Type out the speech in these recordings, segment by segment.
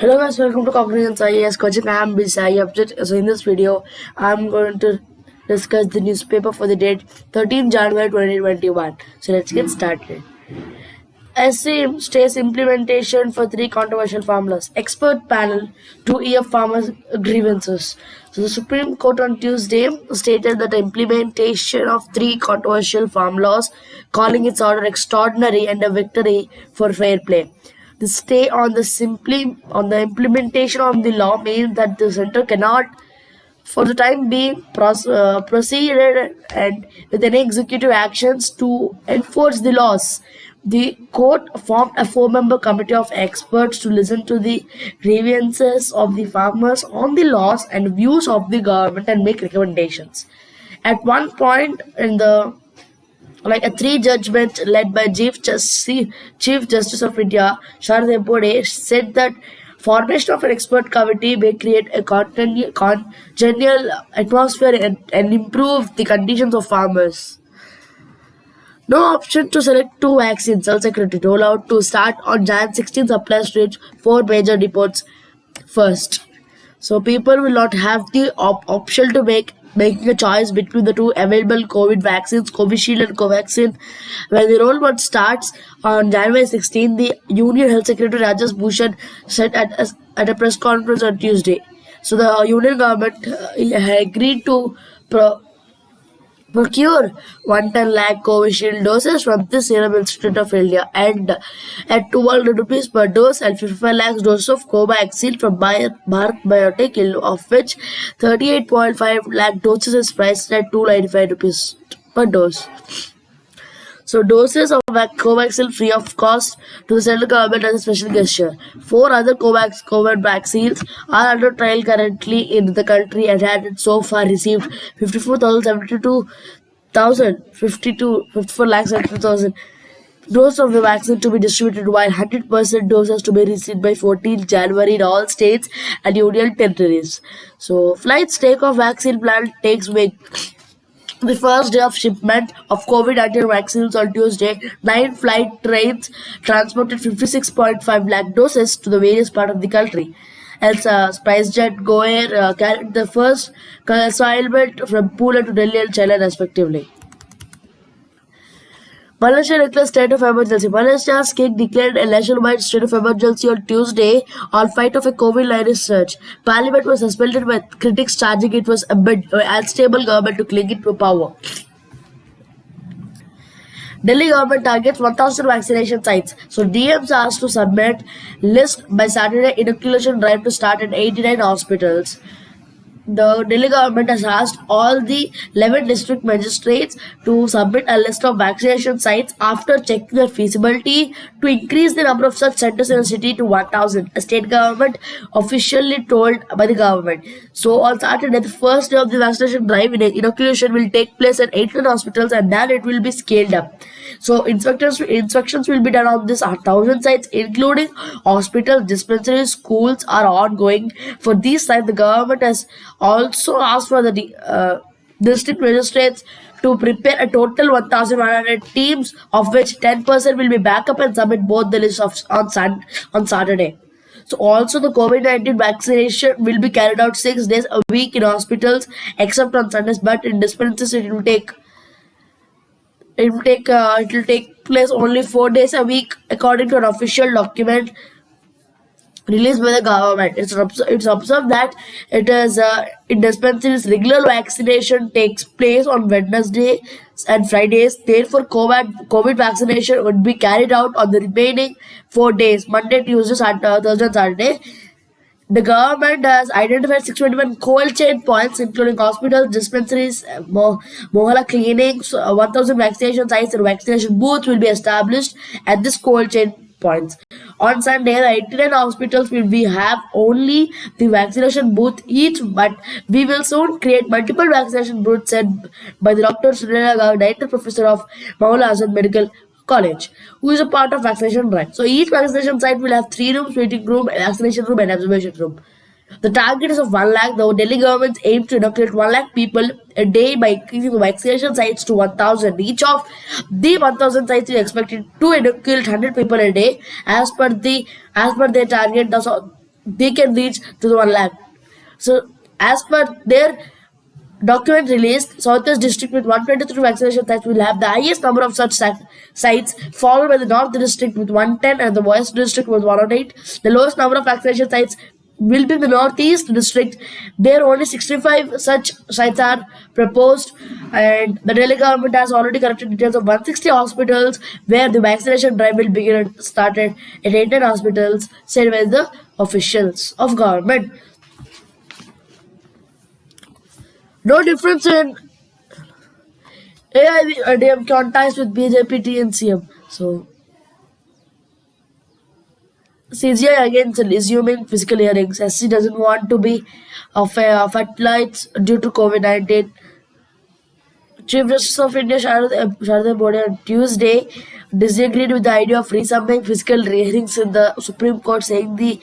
Hello guys, welcome to Cognizance IAS Coaching. I am Bisai Update. So in this video, I'm going to discuss the newspaper for the date 13 January 2021. So let's get started. SCM states implementation for three controversial formulas. Expert panel to hear farmers' grievances. So the Supreme Court on Tuesday stated that the implementation of three controversial farm laws, calling its order extraordinary and a victory for fair play. The stay on the implementation of the law means that the center cannot, for the time being, proceeded and with any executive actions to enforce the laws. The court formed a four-member committee of experts to listen to the grievances of the farmers on the laws and views of the government and make recommendations. At one point in the a three-judge bench led by Chief Justice of India, Sharad Bode, said that formation of an expert committee may create a congenial atmosphere and improve the conditions of farmers. No option to select two vaccines. Health Secretary rollout to start on Jan 16 supplies to reach four major depots first. So people will not have the option to making a choice between the two available COVID vaccines, Covishield and Covaxin. When the rollout starts on January 16, the Union Health Secretary Rajesh Bhushan said at a press conference on Tuesday. So the Union government agreed to procure 110 lakh Covishield doses from the Serum Institute of India and at 200 rupees per dose and 55 lakh doses of Covaxin from Bharat Biotech, of which 38.5 lakh doses is priced at 295 rupees per dose. So doses of Covaxin free of cost to the central government as a special gesture. Four other COVID vaccines are under trial currently in the country and had so far received 54 lakhs 72,000 doses of the vaccine to be distributed, while 100% doses to be received by 14 January in all states and union territories. So flights takeoff vaccine plan takes week. The first day of shipment of COVID-19 vaccines on Tuesday, 9 flight trains transported 56.5 lakh doses to the various parts of the country. As SpiceJet, GoAir carried the first consignment from Pune to Delhi and Chennai respectively. Malaysia declared state of emergency. Malaysia's king declared a nationwide state of emergency on Tuesday on fight of a COVID-19 surge. Parliament was suspended with critics charging it was a unstable government to cling to power. Delhi government targets 1,000 vaccination sites. So DMs asked to submit list by Saturday. Inoculation drive to start at 89 hospitals. The Delhi government has asked all the 11 district magistrates to submit a list of vaccination sites after checking their feasibility to increase the number of such centers in the city to 1,000. A state government officially told by the government. So on Saturday, the first day of the vaccination drive, inoculation will take place at 18 hospitals and then it will be scaled up. So inspections will be done on this 1,000 sites, including hospitals, dispensaries, schools are ongoing. For these sites, the government has also asked for the district magistrates to prepare a total 1,100 teams, of which 10% will be backup and submit both the lists on Saturday. So also the COVID-19 vaccination will be carried out 6 days a week in hospitals except on Sundays, but in dispensaries it will take place only 4 days a week according to an official document released by the government. It's observed that it is in dispensaries regular vaccination takes place on Wednesday and Fridays. Therefore, COVID vaccination would be carried out on the remaining 4 days: Monday, Tuesday, Thursday, and Saturday. The government has identified 621 cold chain points, including hospitals, dispensaries, mohalla clinics, 1,000 vaccination sites and vaccination booths will be established at this cold chain points. On Sunday, the 89 hospitals will have only the vaccination booth each, but we will soon create multiple vaccination booths, said by the Dr. Surya, Director Professor of Maulana Azad Medical College, who is a part of vaccination drive. So each vaccination site will have 3 rooms: waiting room, vaccination room, and observation room. The target is of 1 lakh. The Delhi government aims to inoculate 1 lakh people a day by increasing the vaccination sites to 1,000. Each of the 1,000 sites is expected to inoculate 100 people a day. As per their target, they can reach to the 1 lakh. So, as per their document released, Southwest District with 123 vaccination sites will have the highest number of such sites, followed by the North District with 110 and the West District with 108. The lowest number of vaccination sites will be in the Northeast District. There only 65 such sites are proposed, and the Delhi government has already collected details of 160 hospitals where the vaccination drive will begin started at 18 hospitals, said by the officials of government. No difference in AIDM contacts with BJP TNCM. So CGI again is resuming physical hearings. SC doesn't want to be fatalities due to COVID-19. Chief Justice of India Sharada Bode on Tuesday disagreed with the idea of resuming physical hearings in the Supreme Court, saying the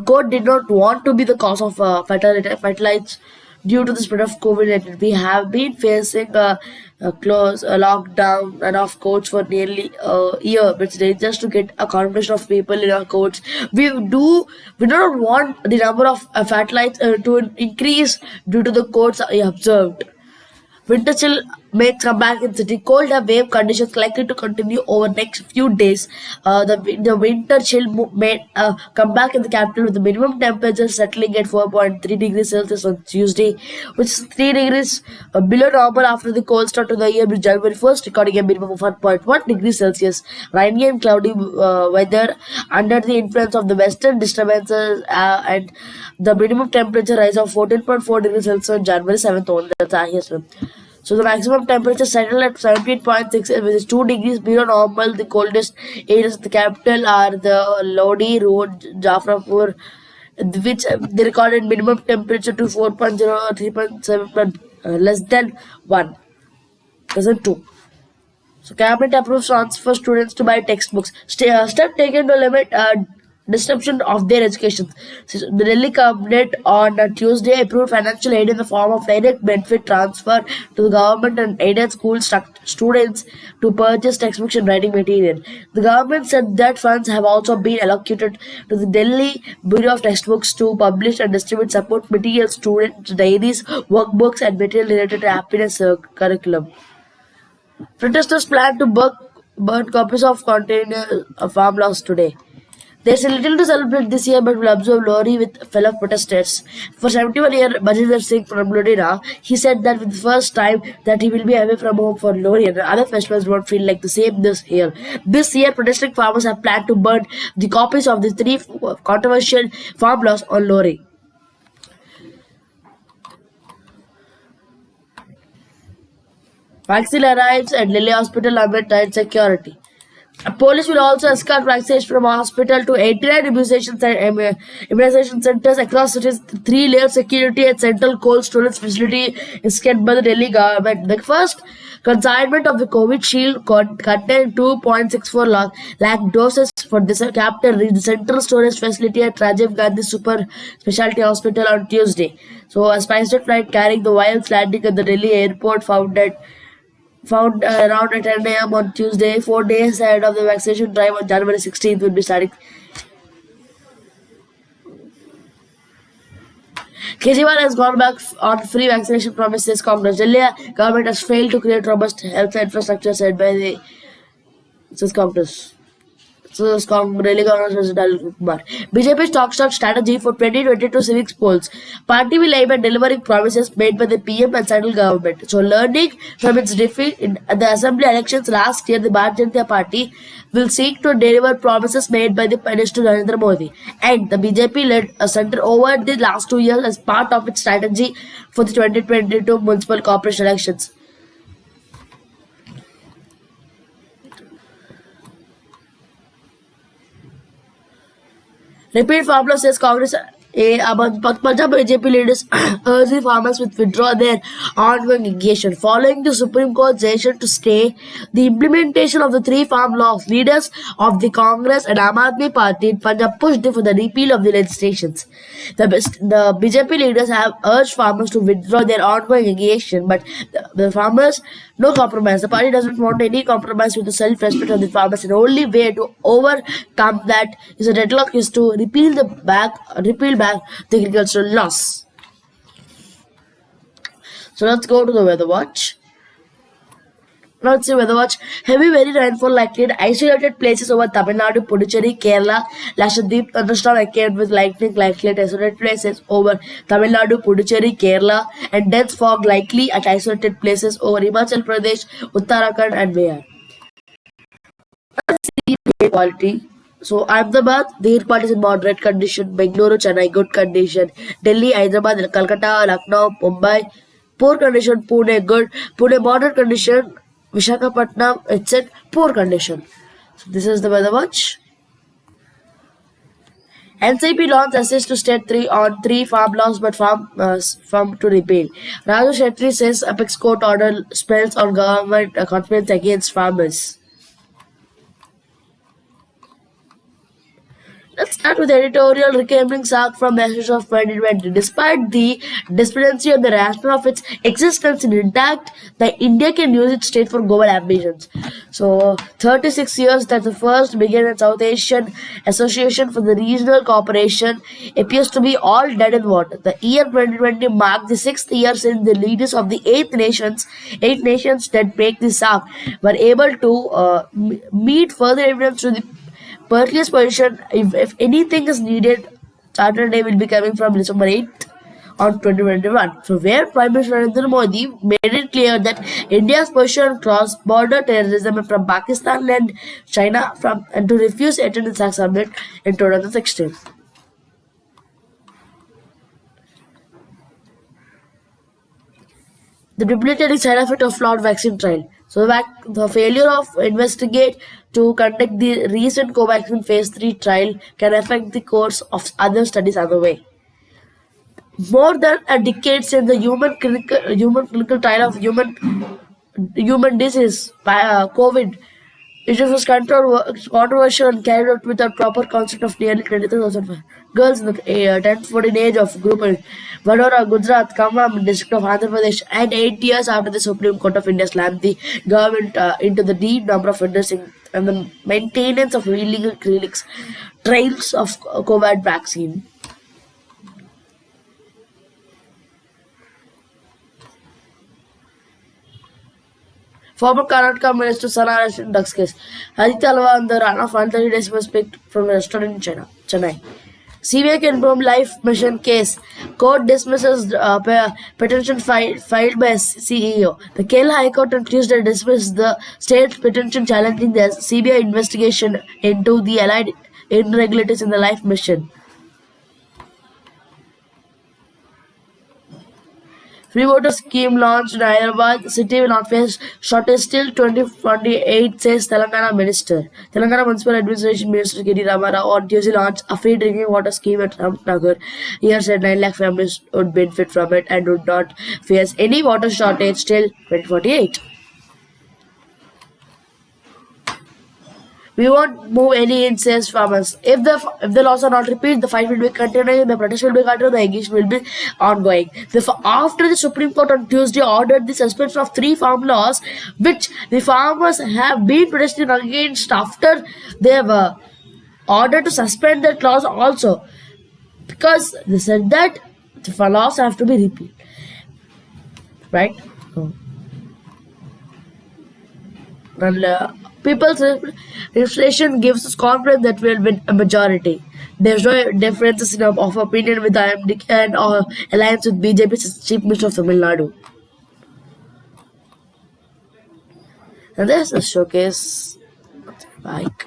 court did not want to be the cause of fatalities due to the spread of COVID-19. We have been facing a close a lockdown and of courts for nearly a year. It's dangerous to get a combination of people in our courts. We do not want the number of fatalities to increase due to the courts observed. Winter chill may come back in city. Cold wave conditions likely to continue over next few days. The winter chill may come back in the capital with the minimum temperature settling at 4.3 degrees Celsius on Tuesday, which is 3 degrees below normal after the cold start to the year with January 1st, recording a minimum of 1.1 degrees Celsius. Rainy and cloudy weather under the influence of the western disturbances and the minimum temperature rise of 14.4 degrees Celsius on January 7th only. That's the highest one. So the maximum temperature settled at 17.6, which is 2 degrees below normal. The coldest areas of the capital are the Lodi Road, Jafrapur, which they recorded minimum temperature to 4.0 or 3.7, but less than 1, less than 2. So cabinet approves funds for students to buy textbooks. Step taken to limit disruption of their education. So the Delhi cabinet on Tuesday approved financial aid in the form of direct benefit transfer to the government and aided school students to purchase textbooks and writing material. The government said that funds have also been allocated to the Delhi Bureau of Textbooks to publish and distribute support materials, student diaries, workbooks, and material related to happiness curriculum. Protesters plan to burn copies of container farm laws today. There's a little to celebrate this year, but we'll observe Lori with fellow protesters. For 71-year Bajinder Singh from Ludhiana, he said that for the first time that he will be away from home for Lori and other festivals won't feel like the same this year. This year, protesting farmers have planned to burn the copies of the 3 controversial farm laws on Lori. Vaccine arrives at Lily Hospital amid tight security. Police will also escort vaccines from hospital to 89 immunization centers across cities. 3-layer security at Central Cold Storage Facility is kept by the Delhi government. The first consignment of the COVID shield contained 2.64 lakh doses for this capital reached the Central Storage Facility at Rajiv Gandhi Super Specialty Hospital on Tuesday. So a SpiceJet flight carrying the vials landing at the Delhi airport found around at 10 a.m. on Tuesday, 4 days ahead of the vaccination drive on January 16th will be starting. Kejriwal has gone back on free vaccination promises. Congress. Delhi government has failed to create robust health infrastructure, said by the Congress. So Delhi Congress President Kumar. BJP's talk strategy for 2022 civics polls. Party will aim at delivering promises made by the PM and central government. So learning from its defeat in the assembly elections last year, the Bharatiya Janata Party will seek to deliver promises made by the Minister Narendra Modi and the BJP led a center over the last 2 years as part of its strategy for the 2022 municipal corporation elections. Repeat farmers says Congress. Punjab BJP leaders urge the farmers to withdraw their ongoing engagement. Following the Supreme Court's decision to stay the implementation of the 3 farm laws, leaders of the Congress and Aam Aadmi Party in Punjab pushed for the repeal of the legislations. The BJP leaders have urged farmers to withdraw their ongoing engagement, but the farmers No compromise. The party doesn't want any compromise with the self-respect of the farmers. And the only way to overcome that is a deadlock is to repeal back the agricultural laws. So let's go to the weather watch. Let's see weather watch. Heavy, very rainfall likely in isolated places over Tamil Nadu, Puducherry, Kerala, Lakshadweep. Thunderstorm occurred with lightning likely at isolated places over Tamil Nadu, Puducherry, Kerala, and dense fog likely at isolated places over Himachal Pradesh, Uttarakhand, and Bihar. Air quality. So Ahmedabad, the air quality is in moderate condition. Bengaluru, Chennai, good condition. Delhi, Hyderabad, Calcutta, Lucknow, Mumbai, poor condition. Pune, good. Pune, moderate condition. Visakhapatnam, it's in poor condition. So this is the weather watch. NCP launched assist to state 3 on 3 farm laws but farm to repeal. Raju Shetty says Apex Court order spells on government confidence against farmers. Let's start with the editorial reclaiming SARC from the ashes of 2020. Despite the disparity and the rationale of its existence in intact, the India can use its state for global ambitions. So, 36 years that the first began in South Asian Association for the Regional Cooperation appears to be all dead in water. The year 2020 marked the 6th year since the leaders of the eight nations that make the SARC, were able to meet further evidence to the Berkeley's position. If anything is needed, Saturday will be coming from December 8th on 2021. So where Prime Minister Narendra Modi made it clear that India's position on cross-border terrorism from Pakistan and China and to refuse attendance at summit in 2016. The debilitating side effect of flawed vaccine trial. So the failure of investigate to conduct the recent Covaxin phase 3 trial can affect the course of other studies underway. More than a decade since the human clinical trial of human disease COVID, it was controversial and carried out without proper consent of nearly 23,000 girls in the 10-14 age of group in Vadodara, Gujarat, Khammam district of Andhra Pradesh, and 8 years after the Supreme Court of India slammed the government into the deep number of industries and the maintenance of illegal clinics trials of COVID vaccine. Former Karnataka Minister Sana arrested in drugs case. Aditya Alva on the run of 130 days was picked from a restaurant in Chennai. CBI confirmed life mission case. Court dismisses petition filed by CEO. The Kerala High Court on Tuesday dismissed the state petition challenging the CBI investigation into the alleged irregularities in the life mission. Free voter scheme launched in Hyderabad. The city will not face shortage till 2028, says Telangana Minister. Telangana Municipal Administration Minister K.D. Ramarao on Tuesday launched a free drinking water scheme at Ramnagar. Here said 9 lakh families would benefit from it and would not face any water shortage till 2048. We won't move any in, says farmers. If the laws are not repealed, the fight will be continuing, the protest will be continuing, the engagement will be ongoing. After the Supreme Court on Tuesday ordered the suspension of 3 farm laws, which the farmers have been protesting against after they have ordered to suspend that laws also, because they said that the laws have to be repealed. Right? And people's registration gives us confidence that we will win a majority. There's no differences of opinion with IMD and alliance with BJP as Chief Minister of Tamil Nadu. And there's a showcase bike.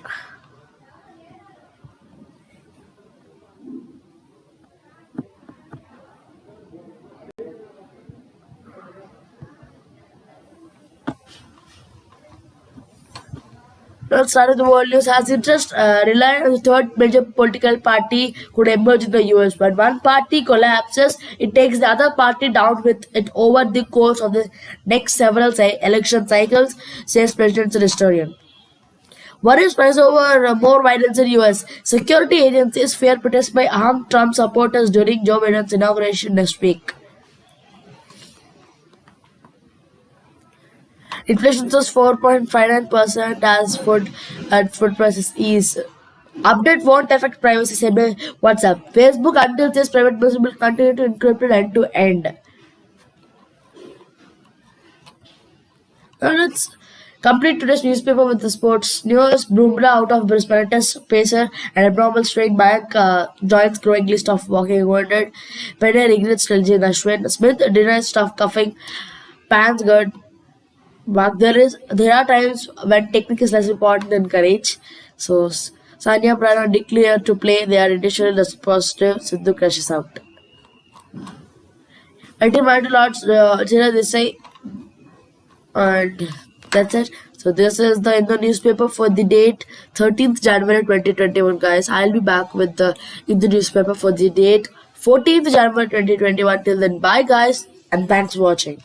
Let's start with the world news. Has interest relied on the third major political party could emerge in the US. When one party collapses, it takes the other party down with it over the course of the next several election cycles, says presidential historian. Worries rise over more violence in US. Security agencies fear protests by armed Trump supporters during Joe Biden's inauguration next week. Inflation was 4.59% as food prices ease. Update won't affect privacy, said by WhatsApp. Facebook until this private message will continue to encrypt end to end. And let's complete today's newspaper with the sports news. Bumrah out of Brisbane Test pacer and abnormal strain back joins growing list of walking wounded. Penny regrets trilogy Ashwin. Smith denies stuff cuffing. Pants good. But there are times when technique is less important than courage. So Sanya Prana declared to play. They are intentionally less positive. Sidhu crashes out. Ultimate Lords Jira Desai, and that's it. So this is the Indo newspaper for the date 13th January 2021, guys. I'll be back with the Indo newspaper for the date 14th January 2021. Till then, bye guys, and thanks for watching.